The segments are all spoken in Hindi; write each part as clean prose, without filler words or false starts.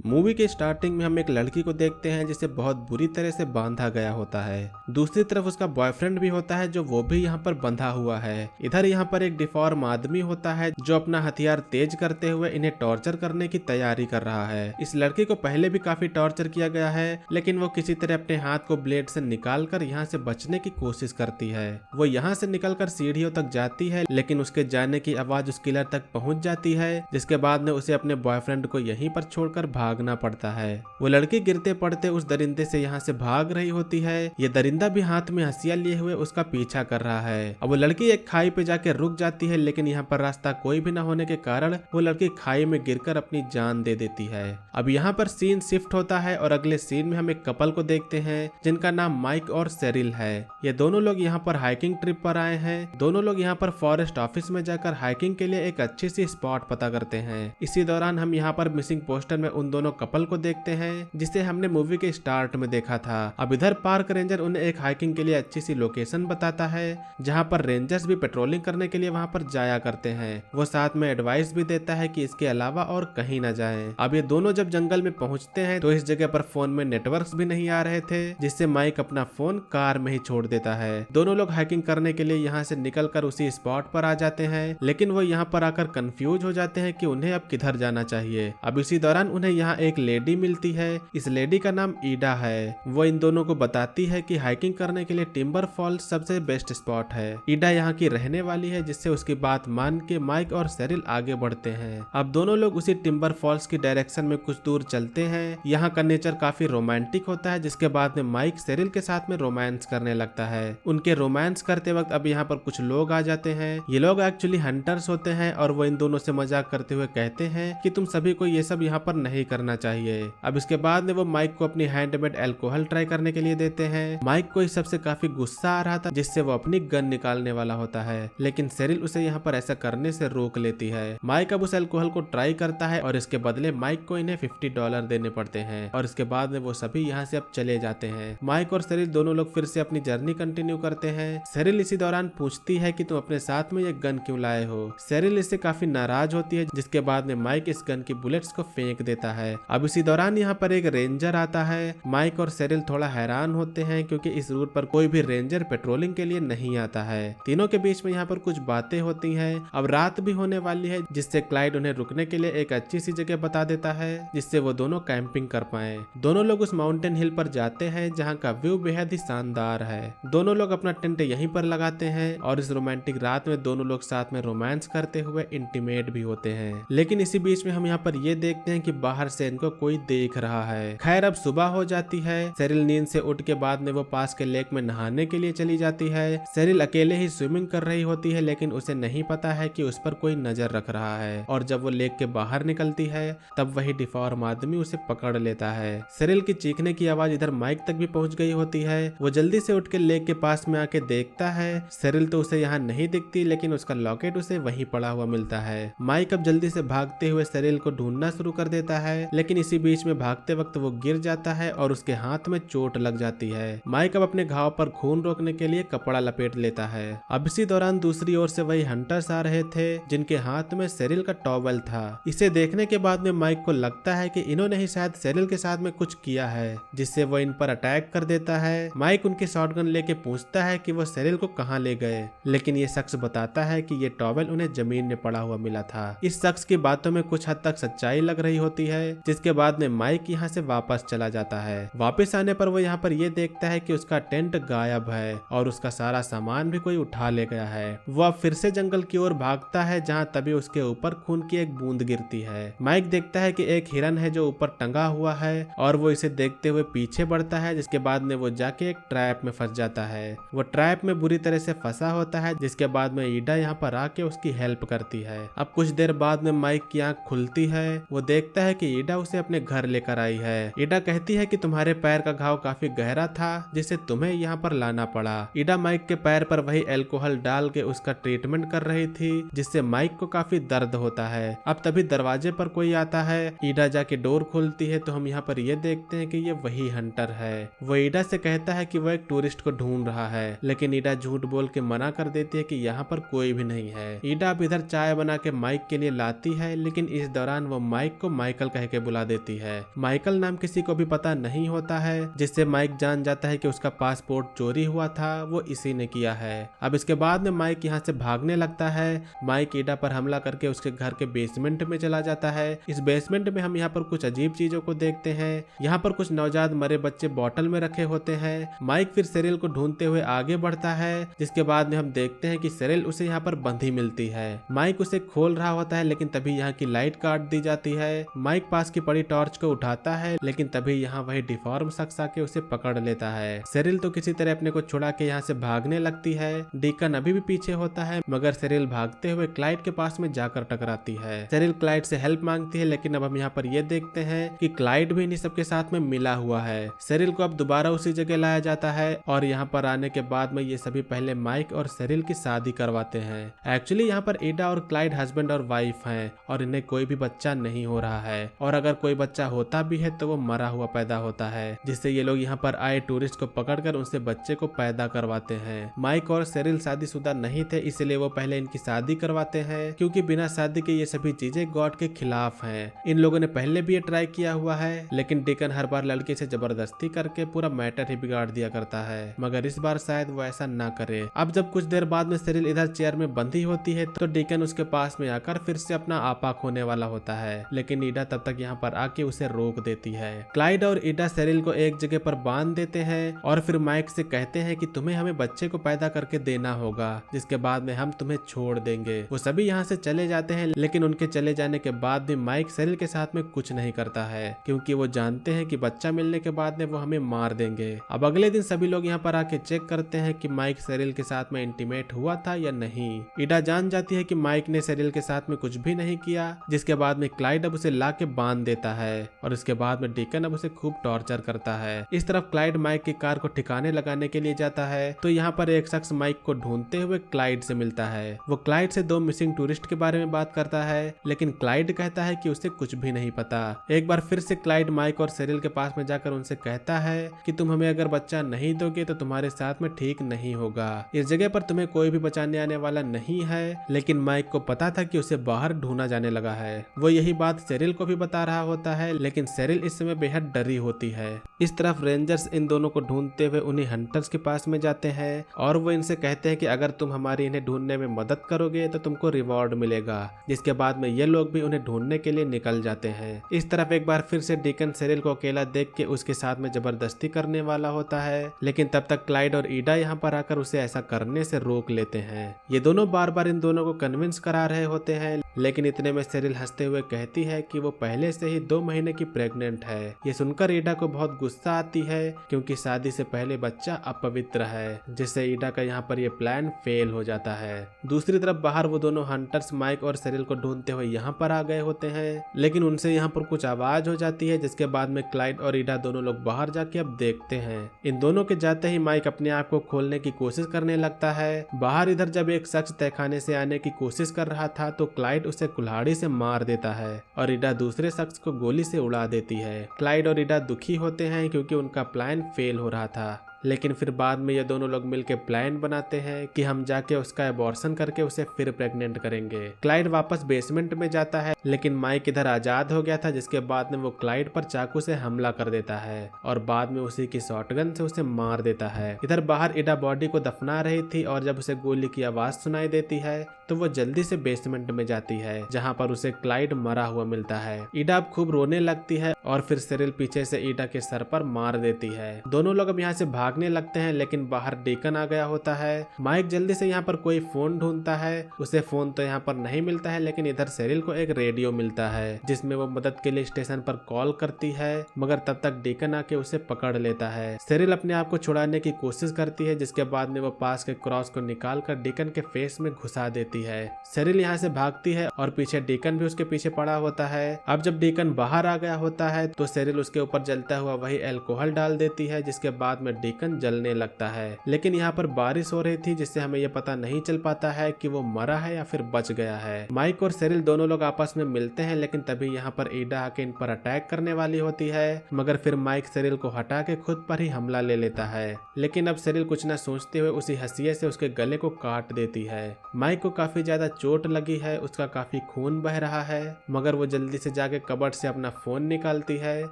मूवी के स्टार्टिंग में हम एक लड़की को देखते हैं जिसे बहुत बुरी तरह से बांधा गया होता है। दूसरी तरफ उसका बॉयफ्रेंड भी होता है जो वो भी यहाँ पर बंधा हुआ है। इधर यहाँ पर एक डिफॉर्म आदमी होता है जो अपना हथियार तेज करते हुए इन्हें टॉर्चर करने की तैयारी कर रहा है। इस लड़की को पहले भी काफी टॉर्चर किया गया है, लेकिन वो किसी तरह अपने हाथ को ब्लेड से निकाल कर यहाँ से बचने की कोशिश करती है। वो यहाँ से निकलकर सीढ़ियों तक जाती है, लेकिन उसके जाने की आवाज उस किलर तक पहुंच जाती है, जिसके बाद में उसे अपने बॉयफ्रेंड को यहीं पर छोड़कर भागना पड़ता है। वो लड़की गिरते पड़ते उस दरिंदे से यहाँ से भाग रही होती है। ये दरिंदा भी हाथ में हंसिया लिए हुए उसका पीछा कर रहा है। अब वो लड़की एक खाई पे जाके रुक जाती है, लेकिन यहाँ पर रास्ता कोई भी न होने के कारण वो लड़की खाई में गिरकर अपनी जान दे देती है। अब यहाँ पर सीन शिफ्ट होता है और अगले सीन में हम एक कपल को देखते हैं जिनका नाम माइक और सेरिल है। ये दोनों लोग यहाँ पर हाइकिंग ट्रिप पर आए हैं। दोनों लोग यहाँ पर फॉरेस्ट ऑफिस में जाकर हाइकिंग के लिए एक अच्छी सी स्पॉट पता करते हैं। इसी दौरान हम यहाँ पर मिसिंग पोस्टर में उन दोनों कपल को देखते हैं जिसे हमने मूवी के स्टार्ट में देखा था। अब इधर पार्क रेंजर उन्हें एक हाइकिंग के लिए अच्छी सी लोकेशन बताता है जहाँ पर रेंजर्स भी पेट्रोलिंग करने के लिए वहाँ पर जाया करते हैं। वो साथ में एडवाइस भी देता है कि इसके अलावा और कहीं न जाएं। अब ये दोनों जब जंगल में पहुंचते हैं तो इस जगह पर फोन में नेटवर्क्स भी नहीं आ रहे थे, जिससे माइक अपना फोन कार में ही छोड़ देता है। दोनों लोग हाइकिंग करने के लिए यहाँ से निकलकर उसी स्पॉट पर आ जाते हैं, लेकिन वो यहाँ पर आकर कंफ्यूज हो जाते हैं कि उन्हें अब किधर जाना चाहिए। अब इसी दौरान उन्हें यहाँ एक लेडी मिलती है। इस लेडी का नाम ईडा है। वो इन दोनों को बताती है कि हाइकिंग करने के लिए टिम्बर फॉल्स सबसे बेस्ट स्पॉट है। ईडा यहाँ की रहने वाली है, जिससे उसकी बात मान के माइक और सेरिल आगे बढ़ते हैं। अब दोनों लोग उसी टिम्बर फॉल्स की डायरेक्शन में कुछ दूर चलते हैं। यहाँ का नेचर काफी रोमांटिक होता है, जिसके बाद में माइक सेरिल के साथ में रोमांस करने लगता है। उनके रोमांस करते वक्त अब यहाँ पर कुछ लोग आ जाते हैं। ये लोग एक्चुअली हंटर्स होते हैं और वो इन दोनों से मजाक करते हुए कहते हैं कि तुम सभी को ये सब यहाँ पर नहीं करना चाहिए। अब इसके बाद में वो माइक को अपनी हैंडमेड अल्कोहल ट्राई करने के लिए देते हैं। माइक को इस सबसे काफी गुस्सा आ रहा था, जिससे वो अपनी गन निकालने वाला होता है, लेकिन सेरिल उसे यहाँ पर ऐसा करने से रोक लेती है। माइक अब उस अल्कोहल को ट्राई करता है और इसके बदले माइक को इन्हें $50 देने पड़ते हैं और इसके बाद में वो सभी यहाँ से अब चले जाते हैं। माइक और सेरिल दोनों लोग फिर से अपनी जर्नी कंटिन्यू करते हैं। सेरिल इसी दौरान पूछती है कि तुम अपने साथ में ये गन क्यों लाए हो। सेरिल इससे काफी नाराज होती है, जिसके बाद में माइक इस गन की बुलेट्स को फेंक देता है। अब इसी दौरान यहाँ पर एक रेंजर आता है। माइक और सेरिल थोड़ा हैरान होते हैं क्योंकि इस रूट पर कोई भी रेंजर पेट्रोलिंग के लिए नहीं आता है। तीनों के बीच में यहाँ पर कुछ बातें होती हैं। अब रात भी होने वाली है, जिससे क्लाइड उन्हें रुकने के लिए एक अच्छी सी जगह बता देता है, जिससे वो दोनों कैंपिंग कर पाए। दोनों लोग उस माउंटेन हिल पर जाते हैं जहाँ का व्यू बेहद ही शानदार है। दोनों लोग अपना टेंट यहीं पर लगाते हैं और इस रोमांटिक रात में दोनों लोग साथ में रोमांस करते हुए इंटीमेट भी होते हैं। लेकिन इसी बीच में हम यहाँ पर ये देखते हैं कि बाहर से इनको कोई देख रहा है। खैर अब सुबह हो जाती है। सेरिल नींद से उठ के बाद में वो पास के लेक में नहाने के लिए चली जाती है। सेरिल अकेले ही स्विमिंग कर रही होती है, लेकिन उसे नहीं पता है कि उस पर कोई नजर रख रहा है और जब वो लेक के बाहर निकलती है तब वही डिफॉर्म आदमी उसे पकड़ लेता है। सेरिल की चीखने की आवाज इधर माइक तक भी पहुंच गई होती है। वो जल्दी से उठ के लेक के पास में आके देखता है। सेरिल तो उसे यहाँ नहीं दिखती, लेकिन उसका लॉकेट उसे वहीं पड़ा हुआ मिलता है। माइक अब जल्दी से भागते हुए सेरिल को ढूंढना शुरू कर देता है, लेकिन इसी बीच में भागते वक्त वो गिर जाता है और उसके हाथ में चोट लग जाती है। माइक अब अपने घाव पर खून रोकने के लिए कपड़ा लपेट लेता है। अब इसी दौरान दूसरी ओर से वही हंटर्स आ रहे थे जिनके हाथ में सेरिल का टॉवेल था। इसे देखने के बाद में माइक को लगता है कि इन्होंने ही शायद सेरिल के साथ में कुछ किया है, जिससे वो इन पर अटैक कर देता है। माइक उनकी शॉटगन लेके पूछता है कि वो सेरिल को कहाँ ले गए, लेकिन ये शख्स बताता है कि ये टॉवेल उन्हें जमीन में पड़ा हुआ मिला था। इस शख्स की बातों में कुछ हद तक सच्चाई लग रही होती है, जिसके बाद में माइक यहाँ से वापस चला जाता है। वापस आने पर वो यहाँ पर ये देखता है कि उसका टेंट गायब है और उसका सारा सामान भी कोई उठा ले गया है। वो अब फिर से जंगल की ओर भागता है, जहाँ तभी उसके ऊपर खून की एक बूंद गिरती है। माइक देखता है कि एक हिरन है जो ऊपर टंगा हुआ है और वो इसे देखते हुए पीछे बढ़ता है, जिसके बाद में वो जाके एक ट्रैप में फंस जाता है। वो ट्रैप में बुरी तरह से फंसा होता है, जिसके बाद में ईडा यहाँ पर आके उसकी हेल्प करती है। अब कुछ देर बाद में माइक की आंख खुलती है। वो देखता है कि ईडा उसे अपने घर लेकर आई है। ईडा कहती है कि तुम्हारे पैर का घाव काफी गहरा था, जिससे तुम्हें यहाँ पर लाना पड़ा। ईडा माइक के पैर पर वही अल्कोहल डाल के उसका ट्रीटमेंट कर रही थी, जिससे माइक को काफी दर्द होता है। अब तभी दरवाजे पर कोई आता है। ईडा जाके डोर खोलती है तो हम यहाँ पर ये देखते हैं कि ये वही हंटर है। वो ईडा से कहता है कि वो एक टूरिस्ट को ढूंढ रहा है, लेकिन ईडा झूठ बोल के मना कर देती है कि यहाँ पर कोई भी नहीं है। ईडा अब इधर चाय बना के माइक के लिए लाती है, लेकिन इस दौरान वो माइक को माइकल कह के बुला देती है। माइकल नाम किसी को भी पता नहीं होता है, जिससे माइक जान जाता है कि उसका पासपोर्ट चोरी हुआ था वो इसी ने किया है। अब इसके बाद में माइक यहाँ से भागने लगता है। माइक ईडा पर हमला करके उसके घर के बेसमेंट में चला जाता है। इस बेसमेंट में हम यहाँ पर कुछ अजीब चीजों को देखते हैं। यहाँ पर कुछ नवजात मरे बच्चे बॉटल में रखे होते हैं। माइक फिर सेरिल को ढूंढते हुए आगे बढ़ता है, जिसके बाद में हम देखते हैं कि सेरिल उसे यहाँ पर बंधी मिलती है। माइक उसे खोल रहा होता है, लेकिन तभी यहाँ की लाइट काट दी जाती है। माइक पास की पड़ी टॉर्च को उठाता है, लेकिन तभी यहाँ वही डिफॉर्म शख्स आके उसे पकड़ लेता है। सेरिल तो किसी तरह अपने को छुड़ा के यहाँ से भागने लगती है। डीकन अभी भी पीछे होता है, मगर सेरिल भागते हुए क्लाइड के पास में जाकर टकराती है। सेरिल क्लाइड से हेल्प मांगती है, लेकिन अब हम यहाँ पर ये देखते हैं कि क्लाइड भी इन्हीं सबके साथ में मिला हुआ है। सेरिल को अब दोबारा उसी जगह लाया जाता है और यहाँ पर आने के बाद में ये सभी पहले माइक और सेरिल की शादी करवाते हैं। एक्चुअली यहाँ पर ईडा और क्लाइड हस्बैंड और वाइफ हैं और इन्हें कोई भी बच्चा नहीं हो रहा है, और अगर कोई बच्चा होता भी है तो वो मरा हुआ पैदा होता है, जिससे ये लोग यहाँ पर आए टूरिस्ट को पकड़कर उनसे बच्चे को पैदा करवाते हैं। माइक और सेरिल शादीशुदा नहीं थे, इसलिए वो पहले इनकी शादी करवाते हैं, क्योंकि बिना शादी के ये सभी चीजें गॉड के खिलाफ हैं। इन लोगों ने पहले भी ये ट्राई किया हुआ है, लेकिन डीकन हर बार लड़की से जबरदस्ती करके पूरा मैटर ही बिगाड़ दिया करता है, मगर इस बार शायद वो ऐसा ना करे। अब जब कुछ देर बाद में सेरिल इधर चेयर में बंधी होती है तो डीकन उसके पास में आकर फिर से अपना आपा खोने वाला होता है, लेकिन ईडा तब तक यहाँ पर आके उसे रोक देती है। क्लाइड और ईडा सेरिल को एक जगह पर बांध देते हैं और फिर माइक से कहते हैं कि तुम्हें हमें बच्चे को पैदा करके देना होगा, जिसके बाद में हम तुम्हें छोड़ देंगे। वो सभी यहाँ से चले जाते हैं, लेकिन उनके चले जाने के बाद भी माइक सेरिल के साथ में कुछ नहीं करता है, क्योंकि वो जानते हैं कि बच्चा मिलने के बाद में वो हमें मार देंगे। अब अगले दिन सभी लोग यहाँ पर आके चेक करते हैं कि माइक सेरिल के साथ में इंटीमेट हुआ था या नहीं। ईडा जान जाती है कि माइक ने सेरिल के साथ में कुछ भी नहीं किया, जिसके बाद में क्लाइड अब उसे ला के बांध देता है और इसके बाद में डीकन अब उसे खूब टॉर्चर करता है। इस तरफ क्लाइड माइक की कार को ठिकाने लगाने के लिए जाता है तो यहाँ पर एक शख्स माइक को ढूंढते हुए क्लाइड से मिलता है। वो क्लाइड से 2 मिसिंग टूरिस्ट के बारे में बात करता है, लेकिन क्लाइड कहता है कि उसे कुछ भी नहीं पता। एक बार फिर से क्लाइड माइक और सेरिल के पास में जाकर उनसे कहता है कि तुम हमें अगर बच्चा नहीं दोगे तो तुम्हारे साथ में ठीक नहीं होगा। इस जगह पर तुम्हें कोई भी बचाने आने वाला नहीं है, लेकिन माइक को पता था कि उसे बाहर ढूंढा जाने लगा है। वो यही बात सेरिल को भी बता रहा होता है, लेकिन सेरिल इस समय बेहद डरी होती है। इस तरफ रेंजर्स इन दोनों को ढूंढते हुए उन्हीं हंटर्स के पास में जाते हैं और वो इनसे कहते हैं कि अगर तुम हमारी इन्हें ढूंढने में मदद करोगे तो तुमको रिवॉर्ड मिलेगा, जिसके बाद में ये लोग भी उन्हें ढूंढने के लिए निकल जाते हैं। इस तरफ एक बार फिर से डीकन सेरिल को अकेला देख के उसके साथ में जबरदस्ती करने वाला होता है, लेकिन तब तक क्लाइड और ईडा यहाँ पर आकर उसे ऐसा करने से रोक लेते हैं। ये दोनों बार बार इन दोनों को कन्विंस करा रहे होते हैं, लेकिन इतने में सेरिल हंसते हुए कहती है कि वो पहले से ही 2 महीने की प्रेग्नेंट है। ये सुनकर ईडा को बहुत गुस्सा आती है, क्योंकि शादी से पहले बच्चा अपवित्र है, जिससे ईडा का यहाँ पर ये प्लान फेल हो जाता है। दूसरी तरफ बाहर वो दोनों हंटर्स माइक और सेरिल को ढूंढते हुए यहाँ पर आ गए होते हैं, लेकिन उनसे यहाँ पर कुछ आवाज हो जाती है, जिसके बाद में क्लाइड और ईडा दोनों लोग बाहर जाके अब देखते हैं। इन दोनों के जाते ही माइक अपने आप को खोलने की कोशिश करने लगता है। बाहर इधर जब एक शख्स तहखाने से आने की कोशिश कर रहा था तो क्लाइड उसे कुल्हाड़ी से मार देता है और ईडा दूसरे शख्स को गोली से उड़ा देती है। क्लाइड और ईडा दुखी होते हैं क्योंकि उनका प्लान फेल हो रहा था, लेकिन फिर बाद में ये दोनों लोग मिलकर प्लान बनाते हैं कि हम जाके उसका एबॉर्शन करके उसे फिर प्रेग्नेंट करेंगे। क्लाइड वापस बेसमेंट में जाता है, लेकिन माइक इधर आजाद हो गया था, जिसके बाद में वो क्लाइड पर चाकू से हमला कर देता है और बाद में उसी की शॉटगन से उसे मार देता है। इधर बाहर ईडा बॉडी को दफना रही थी और जब उसे गोली की आवाज सुनाई देती है तो वो जल्दी से बेसमेंट में जाती है, जहाँ पर उसे क्लाइड मरा हुआ मिलता है। ईडा अब खूब रोने लगती है और फिर सेरिल पीछे से ईडा के सर पर मार देती है। दोनों लोग अब यहाँ से भागने लगते हैं, लेकिन बाहर डीकन आ गया होता है। माइक जल्दी से यहाँ पर कोई फोन ढूंढता है, उसे फोन तो यहाँ पर नहीं मिलता है, लेकिन इधर सेरिल को एक रेडियो मिलता है जिसमें वो मदद के लिए स्टेशन पर कॉल करती है, मगर तब तक डीकन आके उसे पकड़ लेता है। सेरिल अपने आप को छुड़ाने की कोशिश करती है, जिसके बाद में वो पास के क्रॉस को निकाल कर डीकन के फेस में घुसा देती है। सेरिल यहाँ से भागती है और पीछे डीकन भी उसके पीछे पड़ा होता है। अब जब डीकन बाहर आ गया होता है तो सेरिल उसके ऊपर जलता हुआ वही अल्कोहल डाल देती है, जिसके बाद में डीकन डीकन जलने लगता है। लेकिन यहाँ पर बारिश हो रही थी जिससे हमें यह पता नहीं चल पाता है कि वो मरा है या फिर बच गया है। माइक और सेरिल दोनों लोग आपस में मिलते हैं, लेकिन तभी यहाँ पर ईडा आके इन पर अटैक करने वाली होती है, मगर फिर माइक सेरिल को हटा के खुद पर ही हमला ले लेता है। लेकिन अब सेरिल कुछ न सोचते हुए उसी हंसिये से उसके गले को काट देती है। माइक को काफी ज्यादा चोट लगी है, उसका काफी खून बह रहा है, मगर वो जल्दी से जाके कबर्ड से अपना फोन निकालती है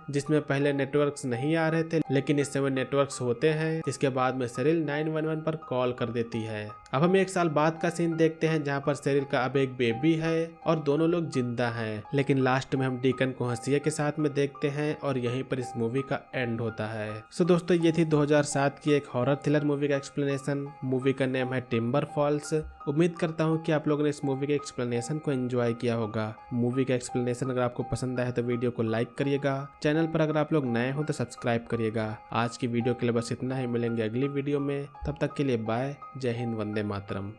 जिसमें पहले नेटवर्क्स नहीं आ रहे थे, लेकिन इस समय नेटवर्क्स होते हैं। इसके बाद में सेरिल 911 पर कॉल कर देती है। अब हम 1 साल बाद का सीन देखते हैं जहाँ पर सेरिल का अब एक बेबी है और दोनों लोग जिंदा हैं। लेकिन लास्ट में हम डीकन को हंसिये के साथ में देखते हैं और यहीं पर इस मूवी का एंड होता है। सो दोस्तों, ये थी 2007 की एक हॉरर थ्रिलर मूवी का एक्सप्लेनेशन। मूवी का नेम है टिम्बर फॉल्स। उम्मीद करता हूँ कि आप लोगों ने इस मूवी के एक्सप्लेनेशन को एंजॉय किया होगा। मूवी का एक्सप्लेनेशन अगर आपको पसंद आया तो वीडियो को लाइक करिएगा। चैनल पर अगर आप लोग नए हो तो सब्सक्राइब करिएगा। आज की वीडियो के लिए बस इतना ही, मिलेंगे अगली वीडियो में। तब तक के लिए बाय। जय हिंद, वंदे मातरम।